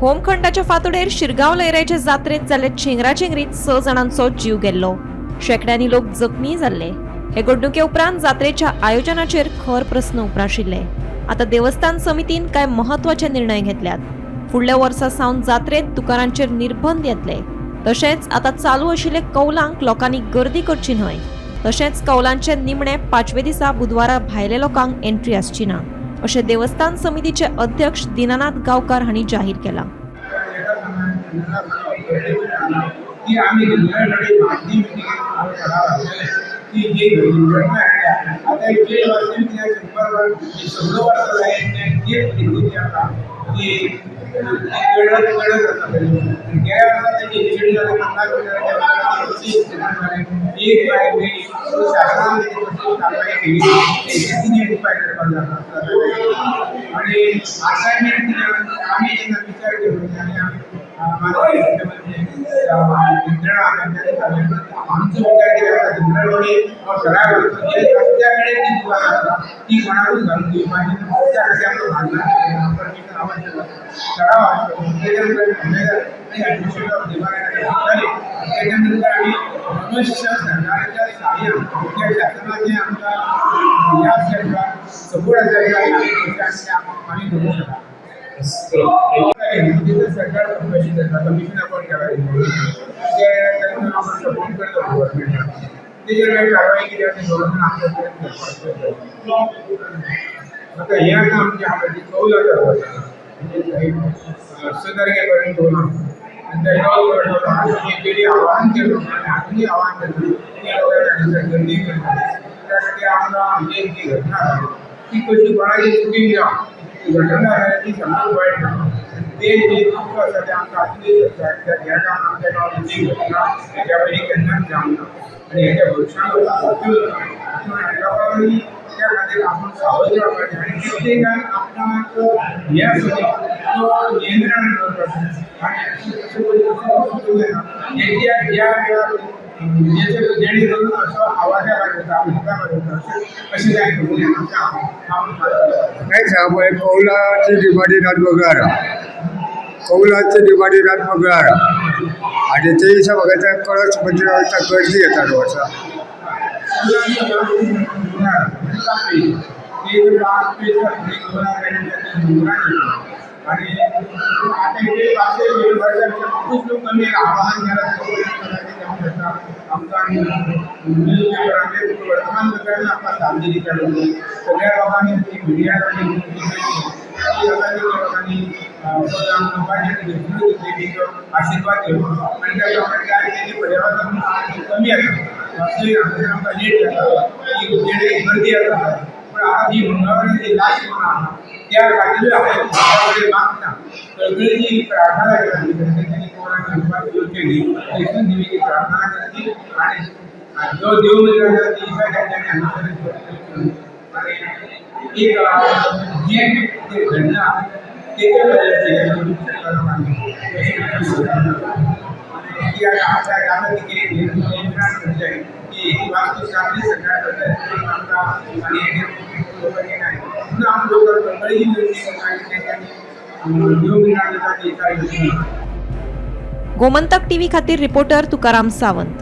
होमखंडाच्या फांतोडेर शिरगांव लयराईच्या जात्रेत जाल्ले चेंगराचेंगरीत 6 जाणांचो जीव गेल्लो। शेकड्यांनी लोक जखमी जाल्ले। हे घडणुके उपरांत जात्रेच्या आयोजनाचेर खर प्रस्न उप्राशिल्ले। आता देवस्थान समितीन कांय महत्वाचे निर्णय घेतल्यात। फुडल्या वर्सा सावन जात्रेत दुकानांचेर निर्बंध येतले। तशेंच आता चालू आशिल्ले कौलांक लोकांनी गर्दी करची न्हय। तशेंच कौलांचे निमणे 5वें दिसा बुधवारा भायले लोकांक एंट्री आसची ना, अशें देवस्थान समितीचे अध्यक्ष दीनानाथ गांवकार हांणी जाहीर केलां। कौलाची दिवाळी रात वगैरे कौलाची दिवाळी रात वगैरे आणि ते दिसा बघायचा कळस म्हणजे गर्दी येतात वर्षा आशीर्वाद गर्दी ही मंगळवारी लास्ट त्या गाडीवर मागता सगळी प्रार्थना केली प्रार्थना केली आणि जो देव एक घडला गोमंतक टीव्ही खातीर रिपोर्टर तुकाराम सावंत।